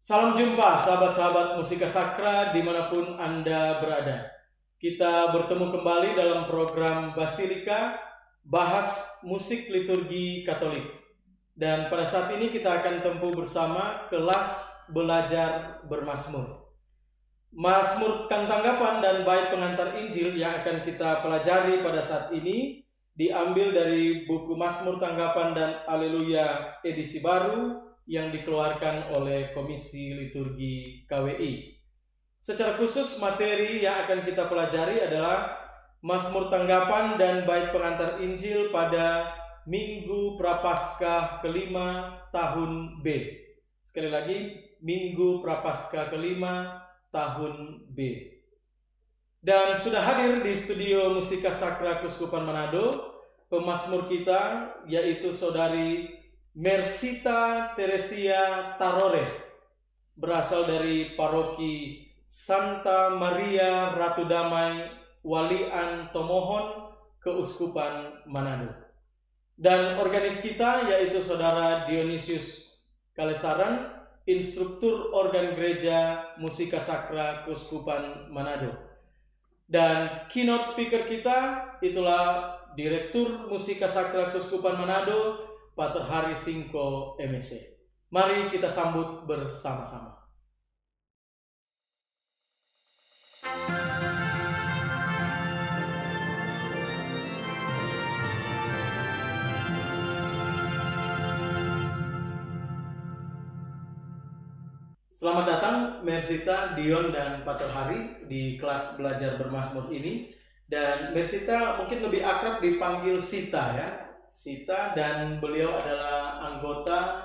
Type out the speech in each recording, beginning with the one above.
Salam jumpa sahabat-sahabat Musika Sakra dimanapun Anda berada. Kita bertemu kembali dalam program Basilika, bahas musik liturgi Katolik. Dan pada saat ini kita akan tempuh bersama kelas belajar bermazmur. Mazmur Tanggapan dan bait pengantar Injil yang akan kita pelajari pada saat ini diambil dari buku Mazmur Tanggapan dan Haleluya edisi baru yang dikeluarkan oleh Komisi Liturgi KWI. Secara khusus materi yang akan kita pelajari adalah Mazmur Tanggapan dan bait pengantar Injil pada Minggu Prapaskah kelima tahun B. Sekali lagi, Minggu Prapaskah kelima tahun B. Dan sudah hadir di studio Musika Sakra Kuskupan Manado pemazmur kita, yaitu Saudari Mersita Teresia Tarore, berasal dari paroki Santa Maria Ratu Damai, Walian Tomohon, Keuskupan Manado. Dan organis kita yaitu Saudara Dionysius Kalesaran, instruktur organ gereja Musika Sakra Keuskupan Manado. Dan keynote speaker kita itulah Direktur Musika Sakra Keuskupan Manado, Pater Hari Singko MSc. Mari kita sambut bersama-sama. Selamat datang Mersita, Dion, dan Pater Hari di kelas belajar bermazmur ini. Dan Mersita mungkin lebih akrab dipanggil Sita ya. Sita, dan beliau adalah anggota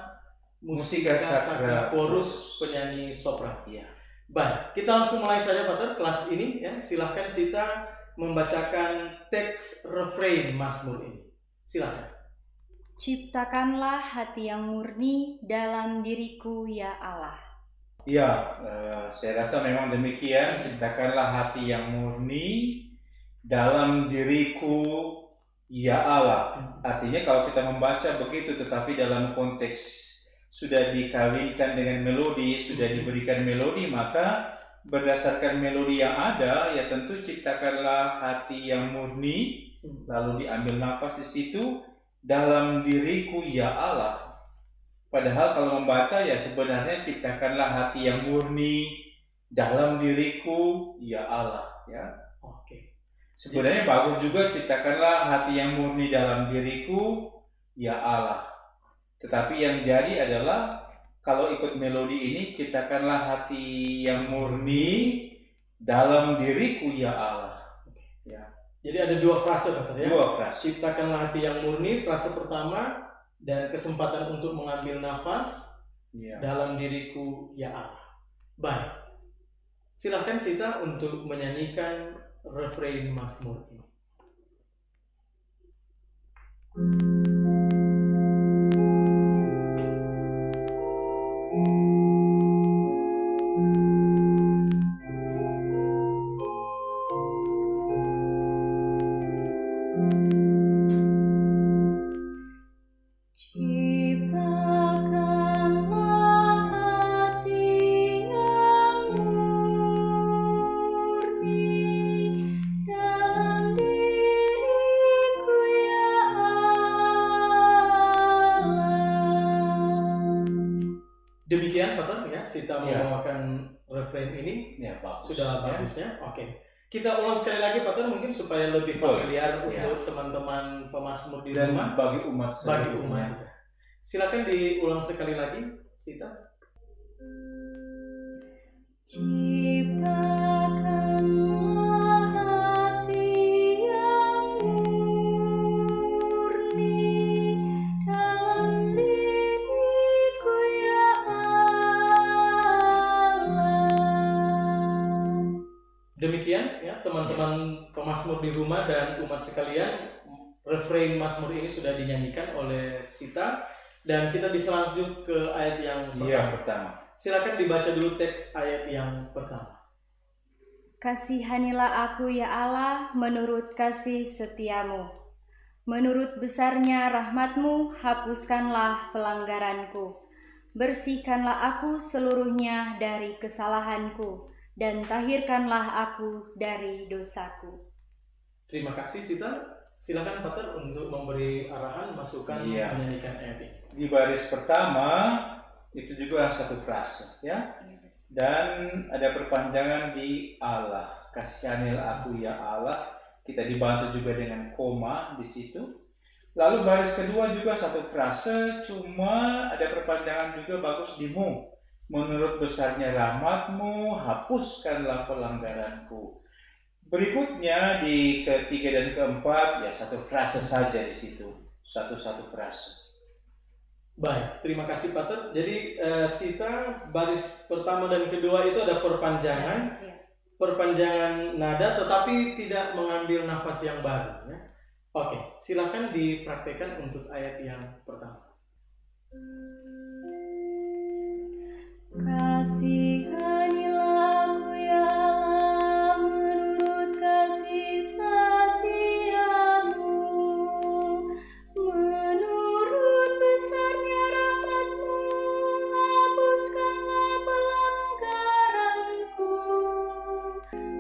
Musika Sakra Chorus, penyanyi sopran. Iya. Baik, kita langsung mulai saja Pater kelas ini ya. Silahkan Sita membacakan teks refrain Mazmur ini. Silahkan. Ciptakanlah hati yang murni dalam diriku ya Allah. Ya, saya rasa memang demikian. Ciptakanlah hati yang murni dalam diriku, ya Allah. Artinya kalau kita membaca begitu, tetapi dalam konteks sudah dikawinkan dengan melodi, sudah diberikan melodi, maka berdasarkan melodi yang ada, ya tentu ciptakanlah hati yang murni, lalu diambil nafas di situ, dalam diriku, ya Allah. Padahal kalau membaca ya sebenarnya ciptakanlah hati yang murni dalam diriku, ya Allah. Ya, Oke. sebenarnya bagus juga ciptakanlah hati yang murni dalam diriku, ya Allah. Tetapi yang jadi adalah kalau ikut melodi ini, ciptakanlah hati yang murni dalam diriku, ya Allah. Ya. Jadi ada dua frase Pater ya. Dua frase. Ciptakanlah hati yang murni, frase pertama, dan kesempatan untuk mengambil nafas Ya. dalam diriku, ya Allah. Baik. Silahkan Sita untuk menyanyikan refrain Mazmur ini. Demikian Pater ya, Sita membawakan refrain ini. Ya, bagus. Sudah bagus ya. Oke. Kita ulang sekali lagi Pater mungkin supaya lebih familiar untuk teman-teman pemazmur di Dan rumah, bagi umat bagi umat juga. Silakan diulang sekali lagi, Sita. Ciptakanlah hati yang murni dalam diriku ya Allah. Demikian ya teman-teman pemazmur di rumah dan umat sekalian, refrain Mazmur ini sudah dinyanyikan oleh Sita dan kita bisa lanjut ke ayat yang pertama. Silakan dibaca dulu teks ayat yang pertama. Kasihanilah aku ya Allah menurut kasih setiamu. Menurut besarnya rahmatmu hapuskanlah pelanggaranku. Bersihkanlah aku seluruhnya dari kesalahanku, dan tahirkanlah aku dari dosaku. Terima kasih Sita. Silakan Pater untuk memberi arahan, masukan, Iya. menyanyikan ayat ini. Di baris pertama itu juga satu frase, ya. Dan ada perpanjangan di Allah. Kasihanilah aku ya Allah. Kita dibantu juga dengan koma di situ. Lalu baris kedua juga satu frase, cuma ada perpanjangan juga bagus di mu. Menurut besarnya rahmatmu, hapuskanlah pelanggaranku. Berikutnya di ketiga dan keempat ya satu frase saja di situ, satu frase. Baik, terima kasih Pater. Jadi Sita, baris pertama dan kedua itu ada perpanjangan, perpanjangan nada, tetapi tidak mengambil nafas yang baru. Ya. Oke, silakan dipraktekkan untuk ayat yang pertama. Kasihanilah aku ya Allah, menurut kasih setiamu, menurut besarnya rahmatmu, hapuskanlah pelanggaranku,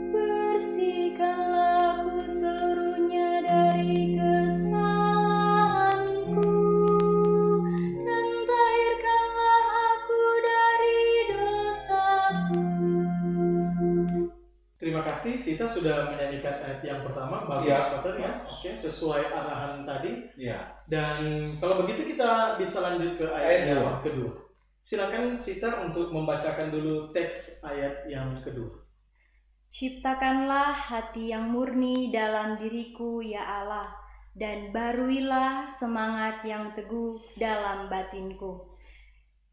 bersihkanlah aku seluruhnya dari kesalahanku, dan tahirkanlah aku dari dosaku. Terima kasih, Sita sudah menyanyikan ayat yang pertama, bagus Ya. Pater ya. Oke, sesuai arahan tadi. Ya. Dan kalau begitu kita bisa lanjut ke ayat yang kedua. Silakan Sita untuk membacakan dulu teks ayat yang kedua. Ciptakanlah hati yang murni dalam diriku ya Allah, dan baruilah semangat yang teguh dalam batinku.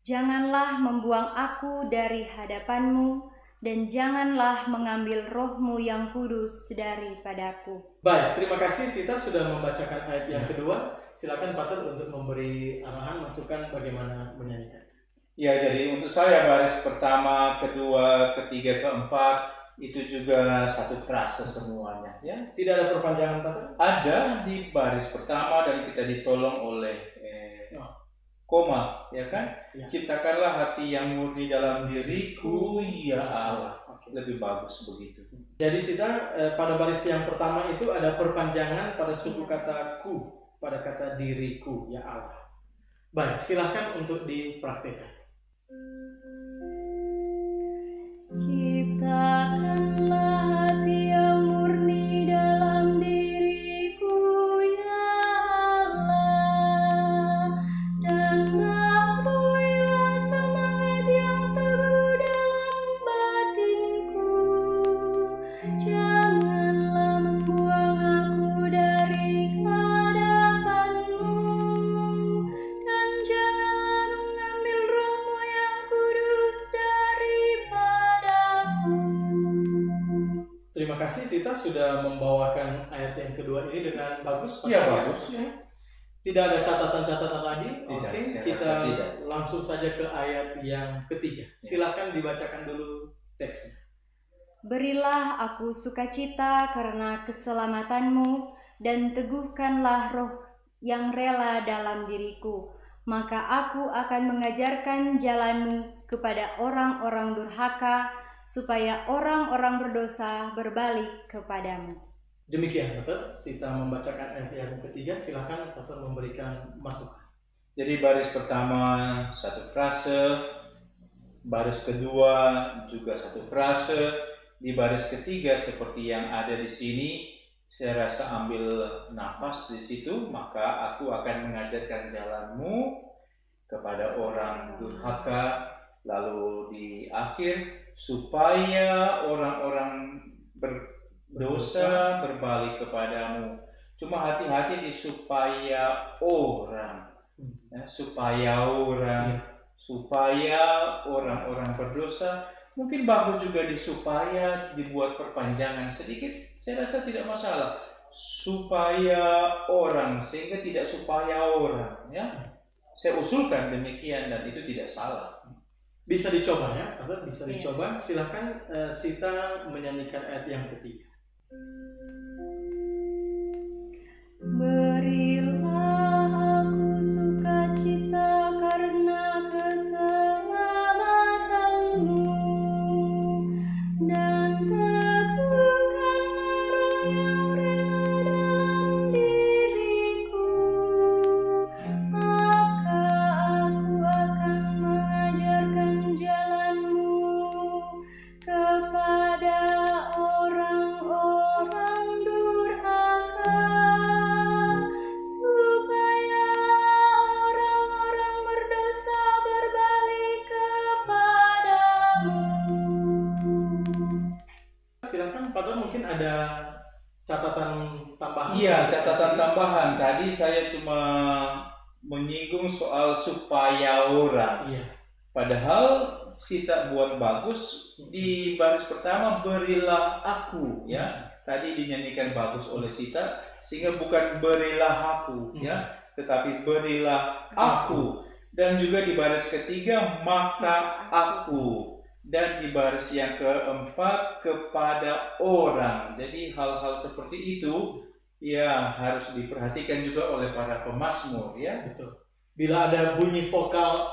Janganlah membuang aku dari hadapanmu, dan janganlah mengambil rohmu yang kudus daripadaku. Baik, terima kasih Sita sudah membacakan ayat yang kedua. Silakan Pater untuk memberi arahan, masukan bagaimana menyanyikan. Ya, jadi untuk saya baris pertama, kedua, ketiga, keempat itu juga satu frase semuanya, ya. Tidak ada perpanjangan Pater? Ada di baris pertama dan kita ditolong oleh koma, ya kan? Ya. Ciptakanlah hati yang murni dalam diriku, ya Allah. Lebih bagus begitu. Jadi Sita, pada baris yang pertama itu ada perpanjangan pada suku kata ku, pada kata diriku, ya Allah. Baik, silahkan untuk dipraktikkan. Ciptakanlah hati yang murni dalam diriku ya Allah, dan baruilah semangat yang teguh dalam batinku. Janganlah membuang aku dari hadapanmu, dan janganlah mengambil rohmu yang kudus daripadaku. Terima kasih Sita sudah membawakan ayat yang kedua ini dengan bagus. Ya, bagus. Ya. Tidak ada catatan-catatan lagi. Tidak, Oke, saya kita rasa tidak. langsung saja ke ayat yang ketiga. Silakan dibacakan dulu teksnya. Berilah aku sukacita karena keselamatanmu, dan teguhkanlah roh yang rela dalam diriku. Maka aku akan mengajarkan jalanmu kepada orang-orang durhaka, supaya orang-orang berdosa berbalik kepadamu. Demikian Pater, Sita membacakan ayat yang ketiga. Silakan Pater memberikan masukan. Jadi baris pertama satu frase, baris kedua juga satu frase, di baris ketiga seperti yang ada di sini, saya rasa ambil nafas di situ, maka aku akan mengajarkan jalanmu kepada orang durhaka, lalu di akhir supaya orang-orang berdosa berbalik kepadamu. Cuma hati-hati di supaya orang, ya, supaya orang-orang berdosa. Mungkin bagus juga di supaya dibuat perpanjangan sedikit, saya rasa tidak masalah. Supaya orang, sehingga tidak supaya orang, ya. Saya usulkan demikian dan itu tidak salah. Bisa dicoba ya, Pater, bisa Iya. dicoba. Silakan Sita menyanyikan ayat yang ketiga. Berilah aku sukacita karena kesalahanku, ada catatan tambahan? Iya, catatan tambahan. Tadi saya cuma menyinggung soal supaya orang. Iya. Padahal Sita buat bagus di baris pertama, berilah aku, ya. Tadi dinyanyikan bagus oleh Sita, sehingga bukan berilah aku, ya, tetapi berilah aku. Dan juga di baris ketiga, maka aku. Dan di baris yang keempat, kepada orang. Jadi hal-hal seperti itu ya harus diperhatikan juga oleh para pemazmur, ya. Betul. Bila ada bunyi vokal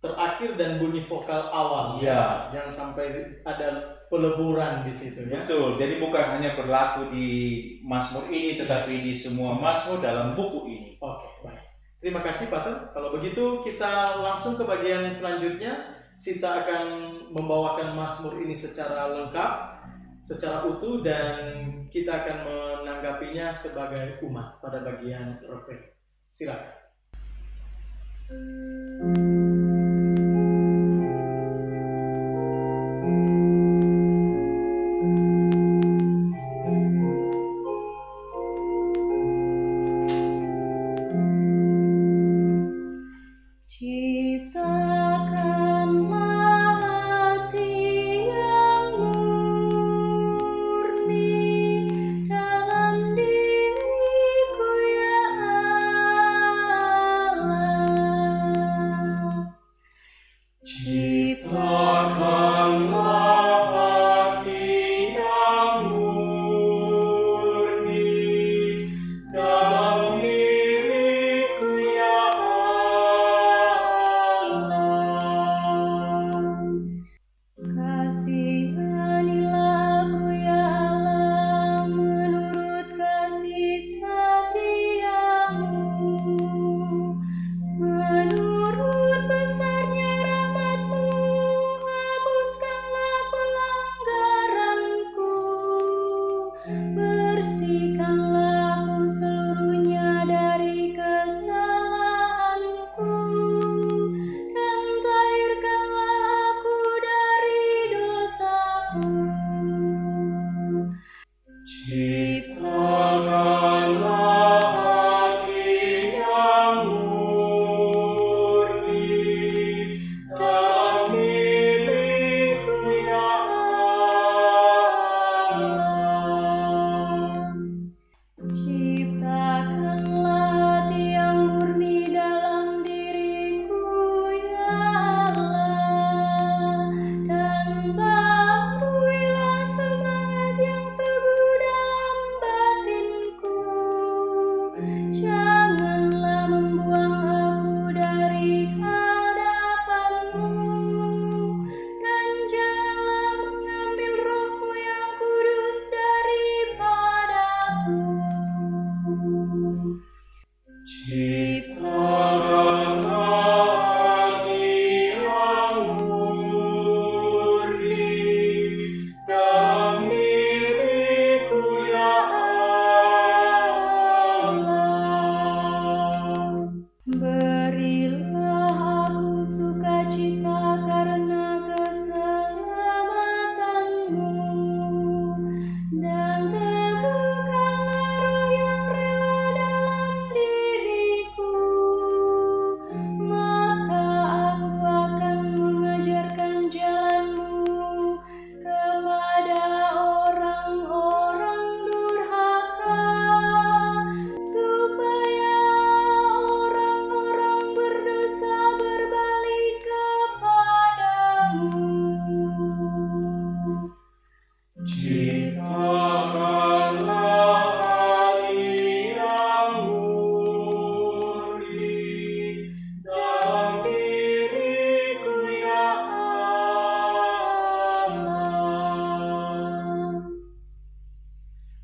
terakhir dan bunyi vokal awal, ya, jangan sampai ada peleburan di situ, ya. Betul. Jadi bukan hanya berlaku di mazmur ini, tetapi di semua mazmur dalam buku ini. Oke, baik. Terima kasih, Pater. Kalau begitu kita langsung ke bagian selanjutnya. Sita akan membawakan mazmur ini secara lengkap, secara utuh, dan kita akan menanggapinya sebagai umat pada bagian refrain. Silakan.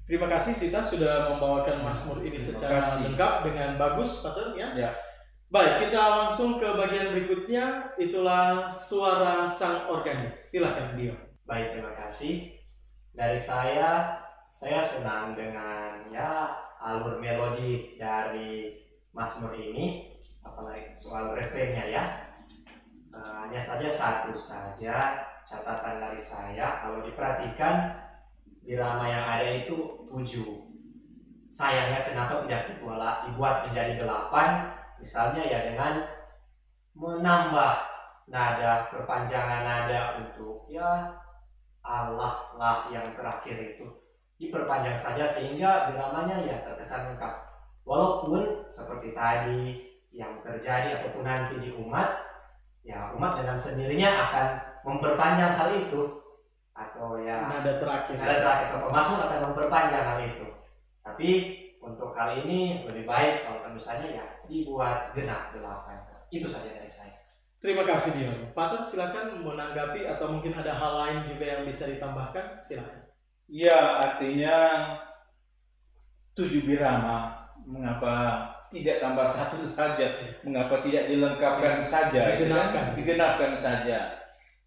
Terima kasih Sita sudah membawakan mazmur ini secara lengkap dengan bagus, Pater, ya. Ya. Baik, kita langsung ke bagian berikutnya. Itulah suara sang organis. Silakan Dio. Baik, terima kasih. Dari saya senang dengan alur melodi dari mazmur ini, apalagi soal refrainnya ya. Hanya saja satu saja catatan dari saya, kalau diperhatikan birama yang ada itu 7. Sayangnya kenapa tidak dibuat menjadi 8? Misalnya ya dengan menambah nada, perpanjangan nada untuk ya Allah lah yang terakhir itu diperpanjang saja sehingga biramanya ya terkesan lengkap. Walaupun seperti tadi yang terjadi ataupun nanti di umat, ya umat dengan sendirinya akan memperpanjang hal itu, atau ya Nada terakhir atau pemazmur akan memperpanjang hal itu. Tapi untuk hal ini lebih baik kalau misalnya ya dibuat genap 8. Itu saja dari saya. Terima kasih Dion. Pater silakan menanggapi atau mungkin ada hal lain juga yang bisa ditambahkan, silakan. Ya, artinya 7 birama. Mengapa tidak tambah 1 saja? Mengapa tidak dilengkapkan saja? Digenapkan saja.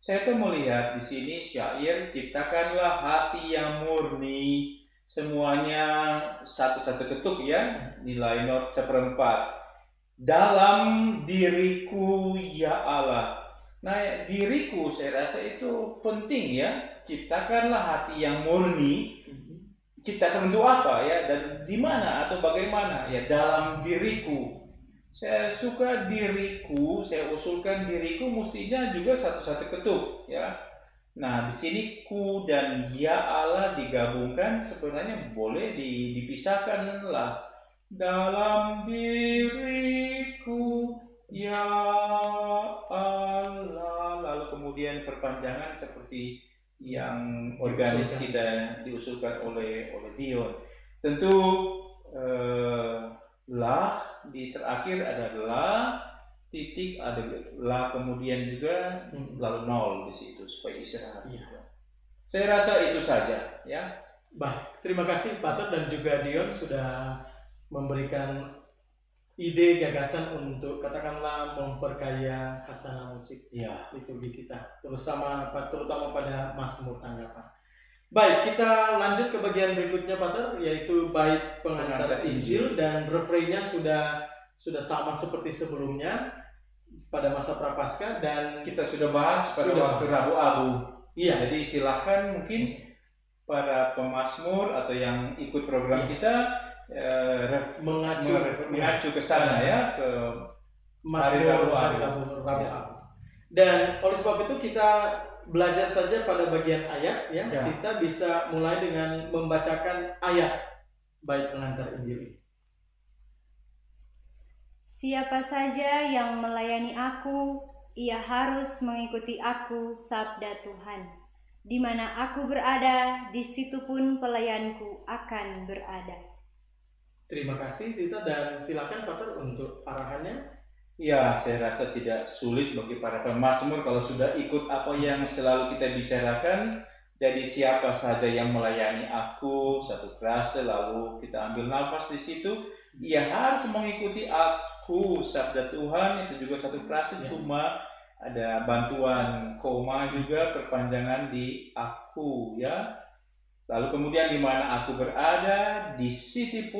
Saya tuh melihat di sini syair, ciptakanlah hati yang murni, semuanya satu-satu ketuk ya, nilai not 1/4. Dalam diriku ya Allah. Nah, diriku saya rasa itu penting ya. Ciptakanlah hati yang murni. Ciptakan untuk apa ya? Dan di mana atau bagaimana? Ya dalam diriku. Saya suka diriku, saya usulkan diriku mestinya juga satu-satu ketuk ya. Nah, di sini ku dan ya Allah digabungkan sebenarnya boleh dipisahkan lah. Dalam diriku ya Allah, lalu kemudian perpanjangan seperti yang organis kita diusulkan oleh Dion. Tentu lah di terakhir ada la, titik ada la, kemudian juga lalu 0 di situ supaya istirahat. Saya rasa itu saja ya. Baik, terima kasih Pater dan juga Dion sudah memberikan ide gagasan untuk katakanlah memperkaya khasanah musik liturgi kita, terutama pada Mazmur tanggapan. Baik, kita lanjut ke bagian berikutnya Pater, yaitu bait pengantar Injil, dan refrainnya sudah sama seperti sebelumnya pada masa Prapaskah dan kita sudah bahas pada waktu Rabu Abu. Iya, jadi silakan mungkin para pemazmur atau yang ikut program kita mengacu ke sana ya, ke Mazmur Rabu Abu. Dan oleh sebab itu kita belajar saja pada bagian ayat ya. Kita bisa mulai dengan membacakan ayat bait pengantar Injil. Siapa saja yang melayani aku, ia harus mengikuti aku, sabda Tuhan. Di mana aku berada, di situ pun pelayanku akan berada. Terima kasih Sita, dan silakan Pater untuk arahannya. Ya, saya rasa tidak sulit bagi para pemazmur kalau sudah ikut apa yang selalu kita bicarakan. Jadi siapa saja yang melayani aku, satu frase, lalu kita ambil nafas di situ. Ia harus mengikuti aku, sabda Tuhan, itu juga satu frase, cuma ada bantuan koma juga, perpanjangan di aku ya. Lalu kemudian di mana aku berada, di situ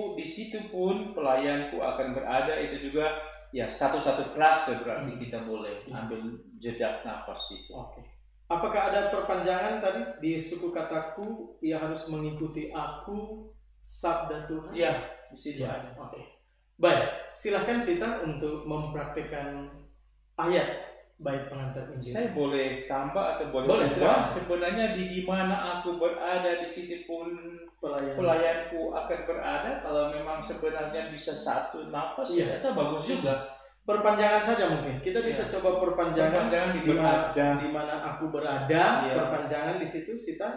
pun pelayanku akan berada, itu juga ya satu-satu frase berarti kita boleh ambil jeda nafas itu. Oke. Apakah ada perpanjangan tadi di suku kataku, ia harus mengikuti aku, sabda Tuhan? Ya, di situ ada. Oke. Baik, silahkan Sita untuk mempraktikkan ayat bait pengantar Injil. Saya boleh tambah atau boleh ubah? Sebenarnya di mana aku berada, di situ pun pelayanku akan berada. Kalau memang sebenarnya bisa satu nafas, ya saya bagus juga. Perpanjangan saja mungkin. Kita bisa coba perpanjangan di mana aku berada, perpanjangan di situ Sita.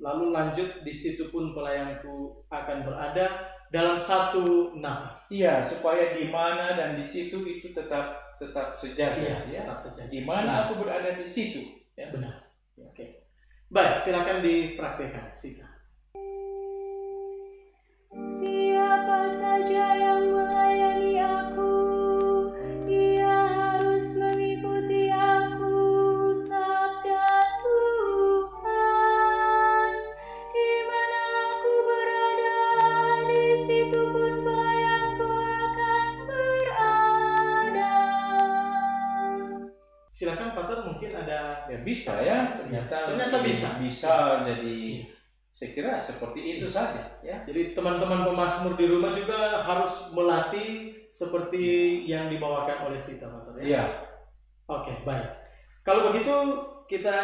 Lalu lanjut di situ pun pelayanku akan berada dalam satu nafas. Iya, supaya di mana dan di situ itu tetap sejajar ya. Tetap sejajar. Di mana aku berada di situ. Ya, benar. Oke. Baik, silakan dipraktikkan Sita. Siapa saja yang melayani aku, ia harus mengikuti aku, sabda Tuhan. Di mana aku berada, di situ pun pelayanku akan berada. Silakan Pater, mungkin ada Ya bisa ya, ternyata bisa. Bisa jadi Saya kira seperti itu saja, ya. Jadi teman-teman pemazmur di rumah juga harus melatih seperti yang dibawakan oleh Sita, Pastor, ya? Iya. Oke, baik. Kalau begitu kita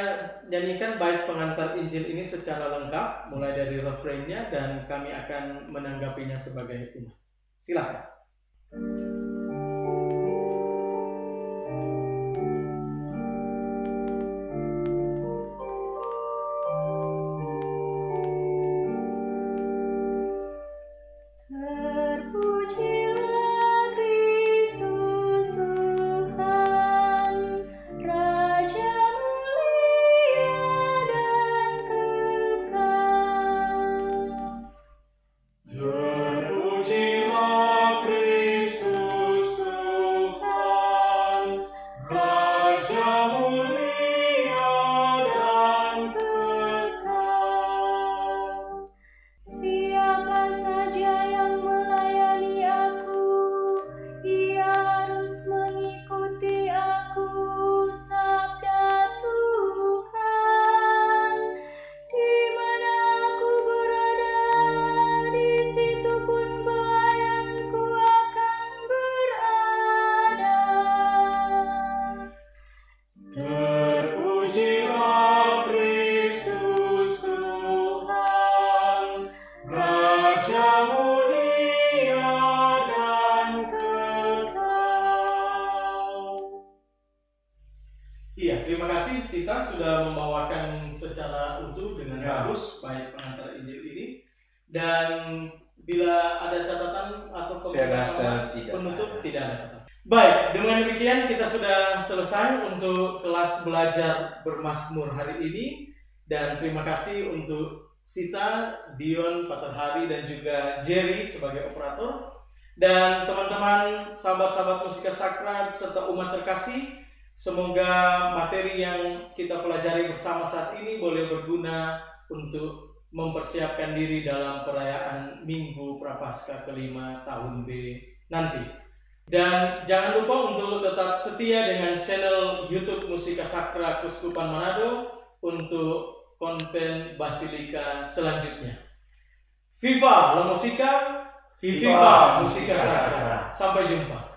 nyanyikan bait pengantar Injil ini secara lengkap, mulai dari refrainnya, dan kami akan menanggapinya sebagai umat. Silakan. Iya, terima kasih Sita sudah membawakan secara utuh dengan bagus bait pengantar Injil ini. Dan bila ada catatan atau komentar penutup, tidak ada. Baik, dengan demikian kita sudah selesai untuk kelas belajar bermazmur hari ini. Dan terima kasih untuk Sita, Dion, Pater Hari, dan juga Jerry sebagai operator. Dan teman-teman, sahabat-sahabat Musika Sakra serta umat terkasih, semoga materi yang kita pelajari bersama saat ini boleh berguna untuk mempersiapkan diri dalam perayaan Minggu Prapaskah kelima tahun B nanti. Dan jangan lupa untuk tetap setia dengan channel YouTube Musika Sakra Keuskupan Manado untuk konten Basilika selanjutnya. Viva la Musica, Viva Musika Sakra. Sampai jumpa.